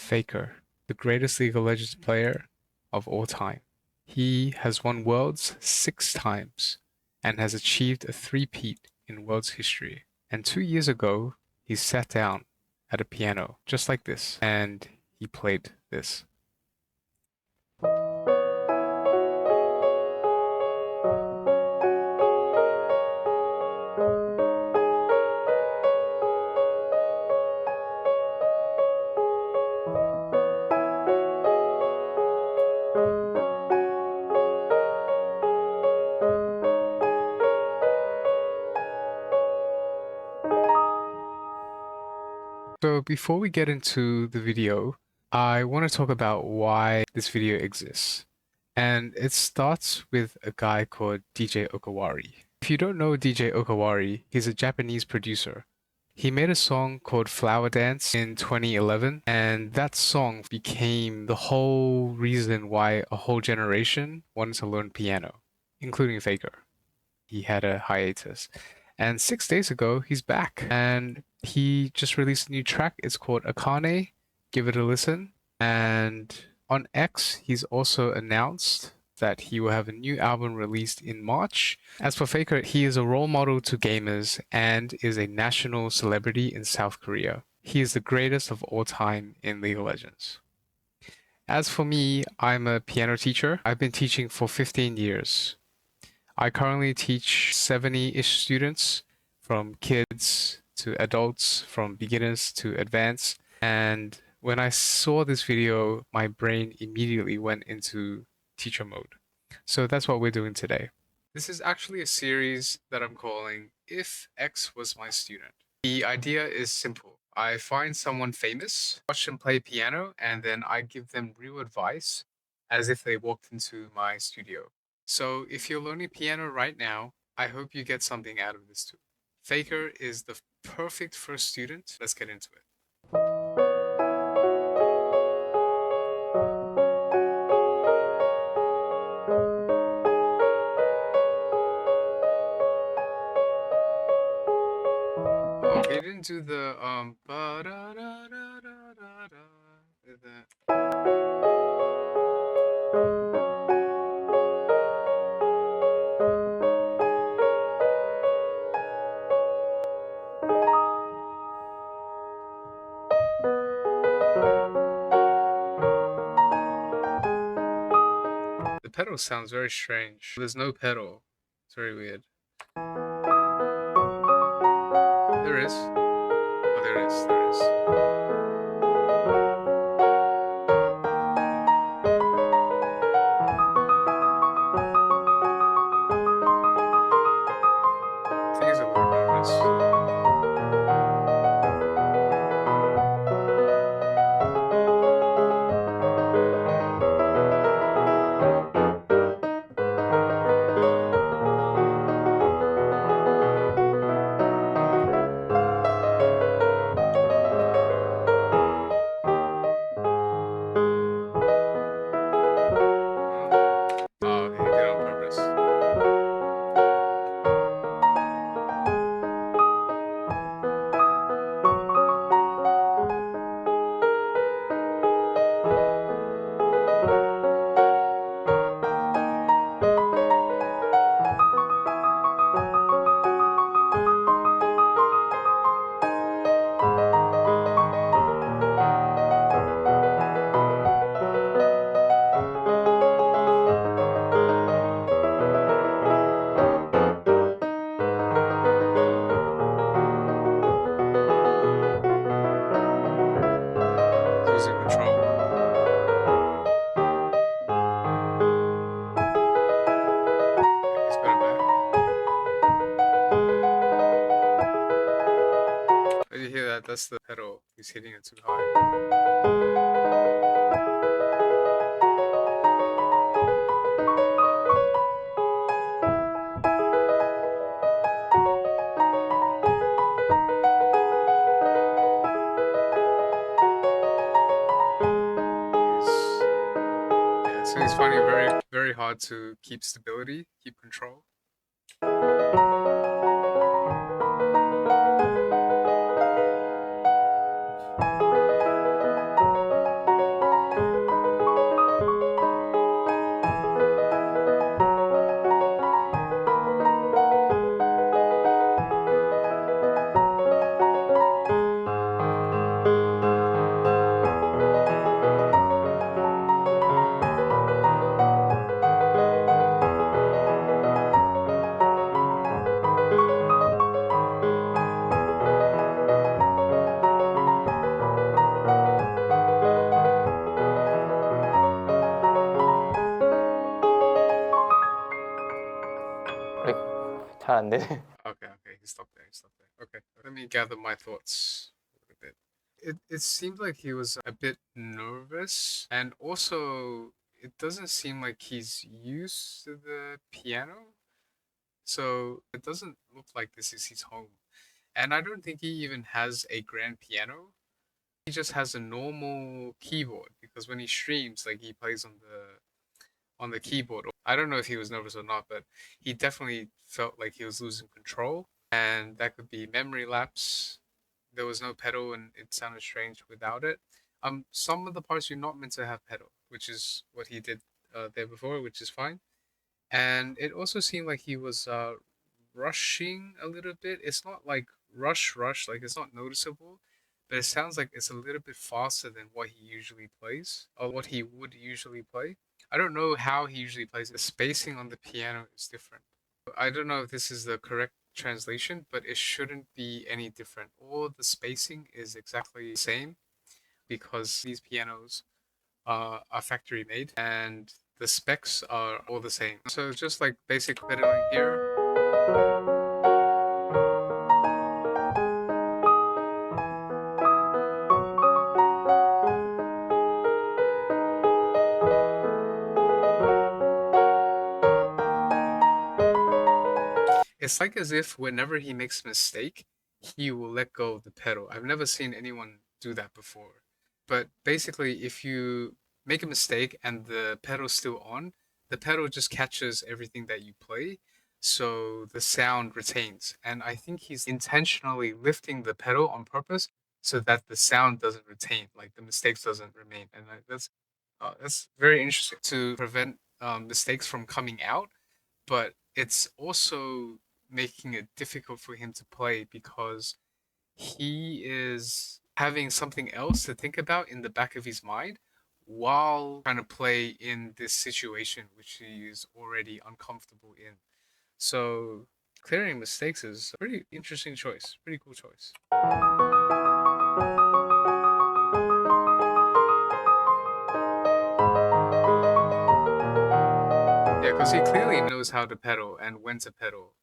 Faker, the greatest League of Legends player of all time. He has won Worlds 6 times and has achieved a three-peat in Worlds history. And 2 years ago, he sat down at a piano just like this and he played this. So before we get into the video, I want to talk about why this video exists. And it starts with a guy called DJ Okawari. If you don't know DJ Okawari, he's a Japanese producer. He made a song called Flower Dance in 2011, and that song became the whole reason why a whole generation wanted to learn piano, including Faker. He had a hiatus. And 6 days ago, he's back and he just released a new track. It's called Akane. Give it a listen. And on X, he's also announced that he will have a new album released in March. As for Faker, he is a role model to gamers and is a national celebrity in South Korea. He is the greatest of all time in League of Legends. As for me, I'm a piano teacher. I've been teaching for 15 years. I currently teach 70-ish students, from kids to adults, from beginners to advanced. And when I saw this video, my brain immediately went into teacher mode. So that's what we're doing today. This is actually a series that I'm calling If X Was My Student. The idea is simple. I find someone famous, watch them play piano, and then I give them real advice as if they walked into my studio. So if you're learning piano right now, I hope you get something out of this too. Faker is the perfect first student. Let's get into it. Oh, he didn't do the ba da da da da da da. The pedal sounds very strange. There's no pedal. It's very weird. There is. Oh, there is. There is. I think he's a little nervous. Oh, he did it on purpose. Losing control. He's got it back. Oh, you hear that? That's the pedal. He's hitting it too high. Yeah, so he's finding it very, very hard to keep stability, keep control. 잘 안 되네. Okay, he stopped there. He stopped there. Okay, let me gather my thoughts a bit. It seemed like he was a bit nervous, and also it doesn't seem like he's used to the piano. So it doesn't look like this is his home. And I don't think he even has a grand piano. He just has a normal keyboard because when he streams, like he plays on the keyboard. I don't know if he was nervous or not, but he definitely felt like he was losing control, and that could be memory lapse. There was no pedal, and it sounded strange without it. Some of the parts you're not meant to have pedal, which is what he did there before, which is fine. And it also seemed like he was rushing a little bit. It's not like rush, like it's not noticeable, but it sounds like it's a little bit faster than what he usually plays or what he would usually play. I don't know how he usually plays. The spacing on the piano is different. I don't know if this is the correct translation, but it shouldn't be any different. All the spacing is exactly the same because these pianos are factory made and the specs are all the same. So just like basic pedaling here, it's like as if whenever he makes a mistake, he will let go of the pedal. I've never seen anyone do that before. But basically, if you make a mistake and the pedal's still on, the pedal just catches everything that you play, so the sound retains. And I think he's intentionally lifting the pedal on purpose so that the sound doesn't retain, like the mistakes doesn't remain. And that's very interesting to prevent mistakes from coming out, but it's also making it difficult for him to play because he is having something else to think about in the back of his mind while trying to play in this situation which he is already uncomfortable in. So clearing mistakes is a pretty interesting choice, pretty cool choice. Yeah, because he clearly knows how to pedal and when to pedal.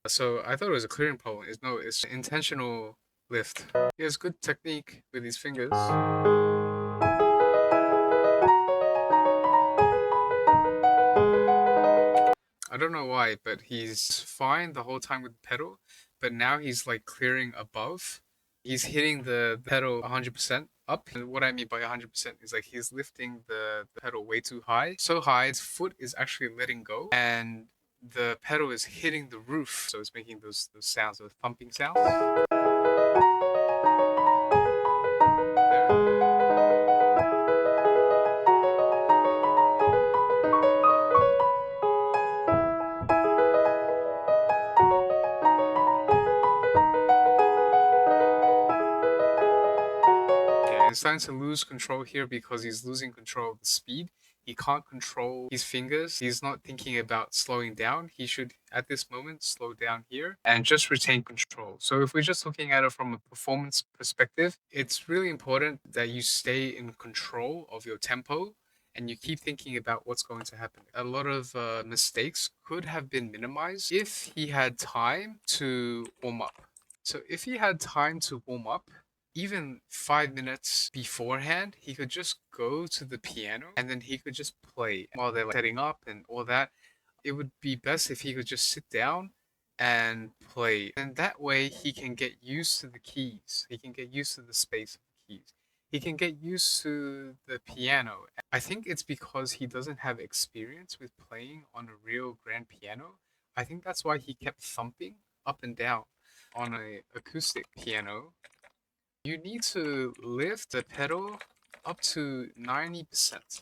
So I thought it was a clearing problem. It's no, it's intentional lift. He has good technique with his fingers. I don't know why, but he's fine the whole time with the pedal, but now he's like clearing above. He's hitting the pedal 100% up. And what I mean by 100% is like he's lifting the pedal way too high. So high, his foot is actually letting go, and the pedal is hitting the roof. So it's making those sounds, those thumping sounds. There. Yeah, he's starting to lose control here because he's losing control of the speed. He can't control his fingers. He's not thinking about slowing down. He should, at this moment, slow down here and just retain control. So, if we're just looking at it from a performance perspective, it's really important that you stay in control of your tempo and you keep thinking about what's going to happen. A lot of mistakes could have been minimized if he had time to warm up. So, if he had time to warm up, even 5 minutes beforehand, he could just go to the piano and then he could just play while they're like setting up and all that. It would be best if he could just sit down and play. And that way he can get used to the keys. He can get used to the space of the keys. He can get used to the piano. I think it's because he doesn't have experience with playing on a real grand piano. I think that's why he kept thumping up and down on a acoustic piano. You need to lift the pedal up to 90%.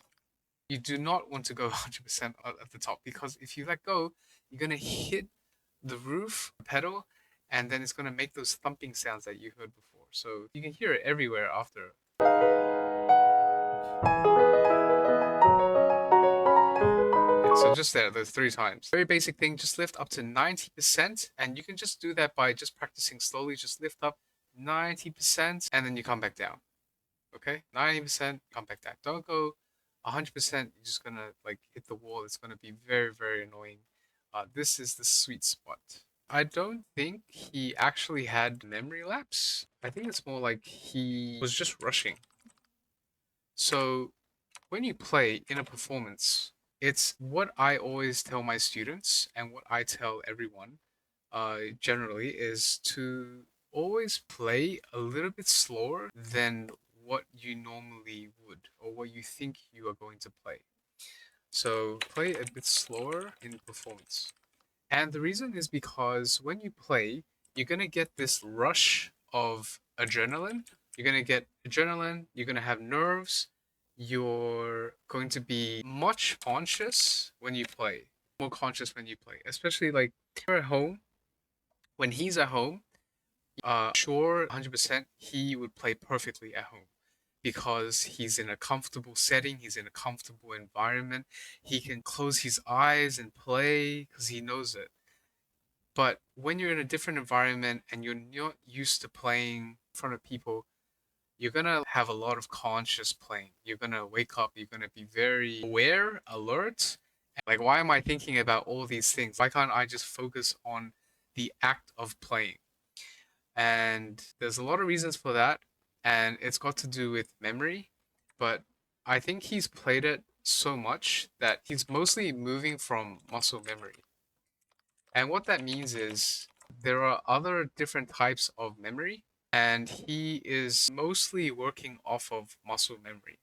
You do not want to go 100% at the top because if you let go, you're going to hit the roof pedal and then it's going to make those thumping sounds that you heard before. So you can hear it everywhere after. Yeah, so just there, those 3 times. Very basic thing, just lift up to 90%. And you can just do that by just practicing slowly. Just lift up 90% and then you come back down. Okay, 90%, come back down. Don't go 100%. You're just gonna like hit the wall. It's gonna be very, very annoying. This is the sweet spot. I don't think he actually had memory lapse. I think it's more like he was just rushing. So when you play in a performance, it's what I always tell my students and what I tell everyone generally is to always play a little bit slower than what you normally would or what you think you are going to play. So play a bit slower in performance. And the reason is because when you play, you're going to get this rush of adrenaline. You're going to get adrenaline, you're going to have nerves, you're going to be much conscious when you play, more conscious when you play, especially like you're at home. When he's at home, sure, 100% he would play perfectly at home because he's in a comfortable setting, he's in a comfortable environment. He can close his eyes and play because he knows it. But when you're in a different environment and you're not used to playing in front of people, you're gonna have a lot of conscious playing. You're gonna wake up, you're gonna be very aware, alert. Like, why am I thinking about all these things? Why can't I just focus on the act of playing? And there's a lot of reasons for that, and it's got to do with memory. But I think he's played it so much that he's mostly moving from muscle memory. And what that means is there are other different types of memory, and he is mostly working off of muscle memory.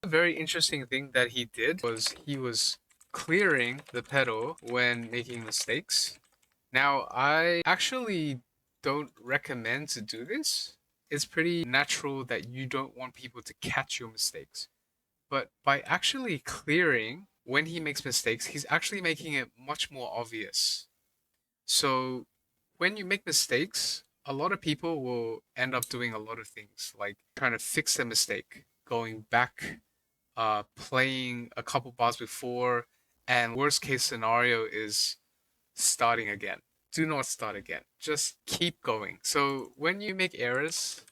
A very interesting thing that he did was he was clearing the pedal when making mistakes. Now, I actually don't recommend to do this. It's pretty natural that you don't want people to catch your mistakes. But by actually clearing when he makes mistakes, he's actually making it much more obvious. So when you make mistakes, a lot of people will end up doing a lot of things, like trying to fix a mistake, going back, playing a couple bars before, and worst case scenario is starting again. Do not start again. Just keep going. So when you make errors,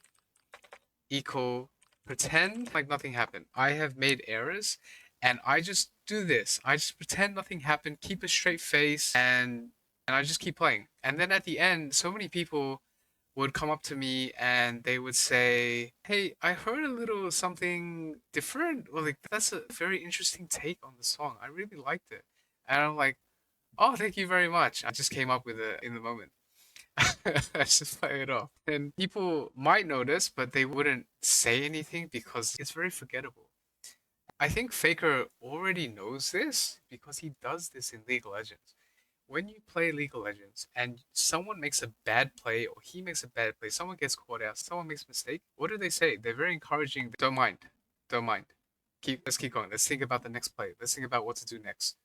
equal pretend like nothing happened. I have made errors and I just do this. I just pretend nothing happened, keep a straight face and I just keep playing. And then at the end, so many people would come up to me and they would say, "Hey, I heard a little something different. Or like that's a very interesting take on the song. I really liked it." And I'm like, "Oh, thank you very much. I just came up with it in the moment." I just play it off. And people might notice, but they wouldn't say anything because it's very forgettable. I think Faker already knows this because he does this in League of Legends. When you play League of Legends and someone makes a bad play or he makes a bad play, someone gets caught out, someone makes a mistake, what do they say? They're very encouraging. Don't mind. Don't mind. Let's keep going. Let's think about the next play. Let's think about what to do next.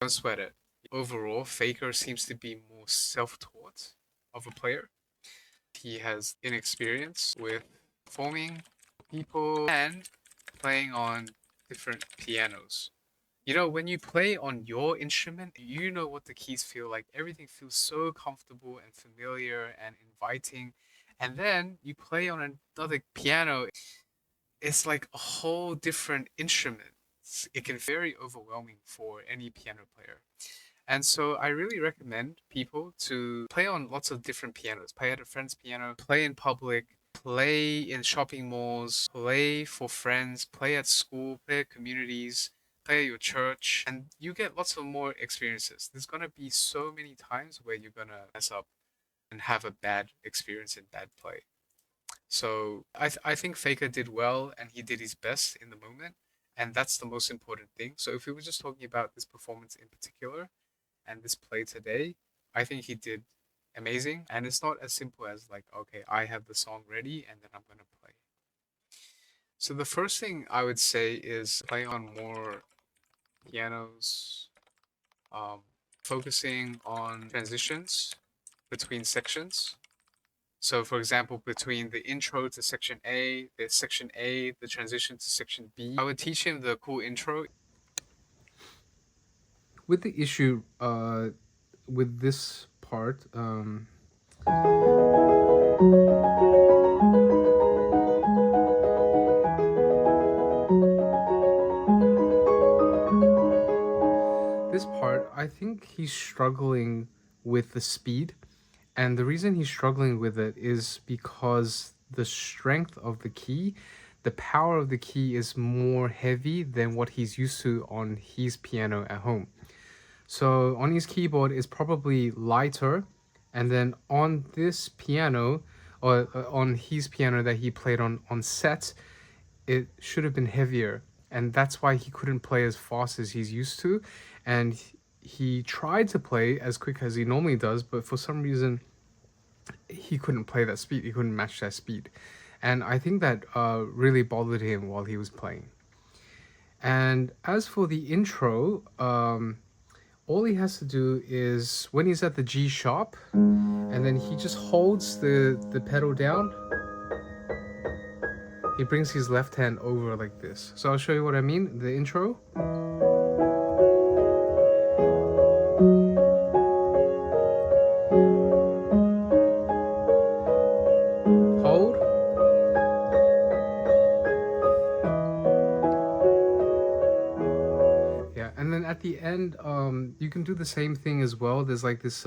Don't sweat it. Overall, Faker seems to be more self-taught of a player. He has inexperience with performing people and playing on different pianos. You know, when you play on your instrument, you know what the keys feel like. Everything feels so comfortable and familiar and inviting. And then you play on another piano, it's like a whole different instrument. It can be very overwhelming for any piano player. And so I really recommend people to play on lots of different pianos. Play at a friend's piano, play in public, play in shopping malls, play for friends, play at school, play at communities, play at your church, and you get lots of more experiences. There's gonna be so many times where you're gonna mess up and have a bad experience in bad play. So I think Faker did well and he did his best in the moment, and that's the most important thing. So if we were just talking about this performance in particular, and this play today, I think he did amazing. And it's not as simple as like, okay, I have the song ready and then I'm gonna play. So the first thing I would say is play on more pianos, um, focusing on transitions between sections. So for example, between the intro to section A, the transition to section B, I would teach him the cool intro. With the issue with this part, this part, I think he's struggling with the speed. And the reason he's struggling with it is because the strength of the key, the power of the key is more heavy than what he's used to on his piano at home. So on his keyboard is probably lighter, and then on this piano, or on his piano that he played on set, it should have been heavier, and that's why he couldn't play as fast as he's used to. And he tried to play as quick as he normally does, but for some reason he couldn't play that speed, he couldn't match that speed. And I think that really bothered him while he was playing. And as for the intro, all he has to do is when he's at the G sharp, and then he just holds the pedal down, he brings his left hand over like this. So I'll show you what I mean. The intro. Hold. Yeah, and then at the end, you can do the same thing as well. There's like this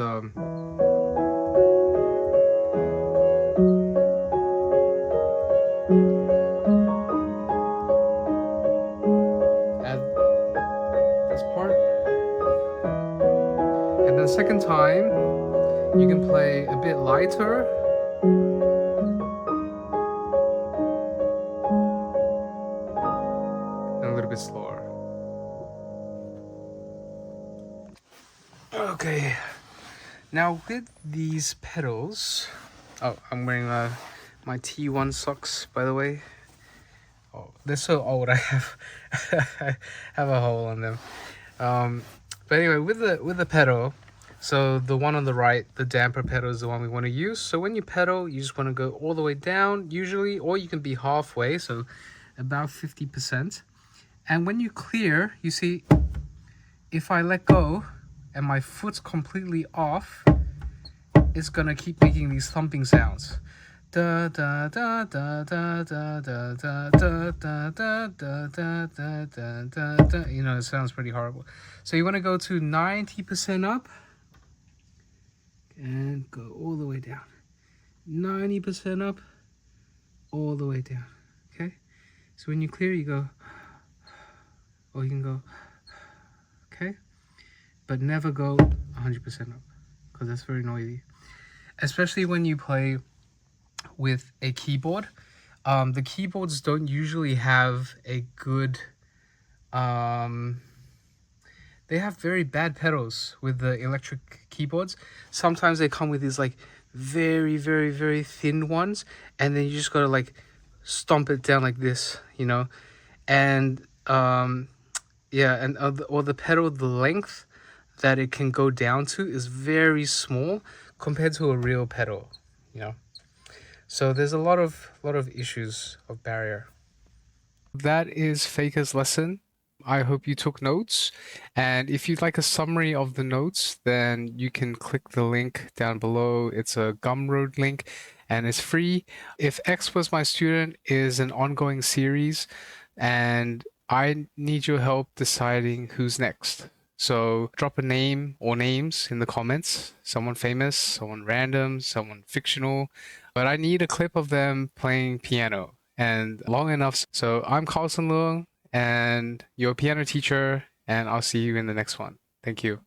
part, and then second time you can play a bit lighter, and a little bit slower. Okay, now with these pedals, oh, I'm wearing my T1 socks, by the way. Oh, they're so old. I have I have a hole on them. But anyway, with the pedal, so the one on the right, the damper pedal, is the one we want to use. So when you pedal, you just want to go all the way down usually, or you can be halfway, so about 50%. And when you clear, you see, if I let go and my foot's completely off, it's gonna keep making these thumping sounds. Da da da da da da da da da da da da da da da da. You know, it sounds pretty horrible. So you want to go to 90% up and go all the way down. 90% up, all the way down. Okay. So when you clear, you go, or you can go, okay, but never go 100% up because that's very noisy, especially when you play with a keyboard. The keyboards don't usually have a good they have very bad pedals with the electric keyboards. Sometimes they come with these like very very thin ones, and then you just gotta like stomp it down like this, you know. And yeah, and or the pedal, the length that it can go down to is very small compared to a real pedal, you know. So there's a lot of issues of barrier. That is Faker's lesson. I hope you took notes. And if you'd like a summary of the notes, then you can click the link down below. It's a Gumroad link and it's free. If X Was My Student is an ongoing series, and I need your help deciding who's next. So drop a name or names in the comments. Someone famous, someone random, someone fictional. But I need a clip of them playing piano and long enough. So I'm Carlson Luong and your piano teacher, and I'll see you in the next one. Thank you.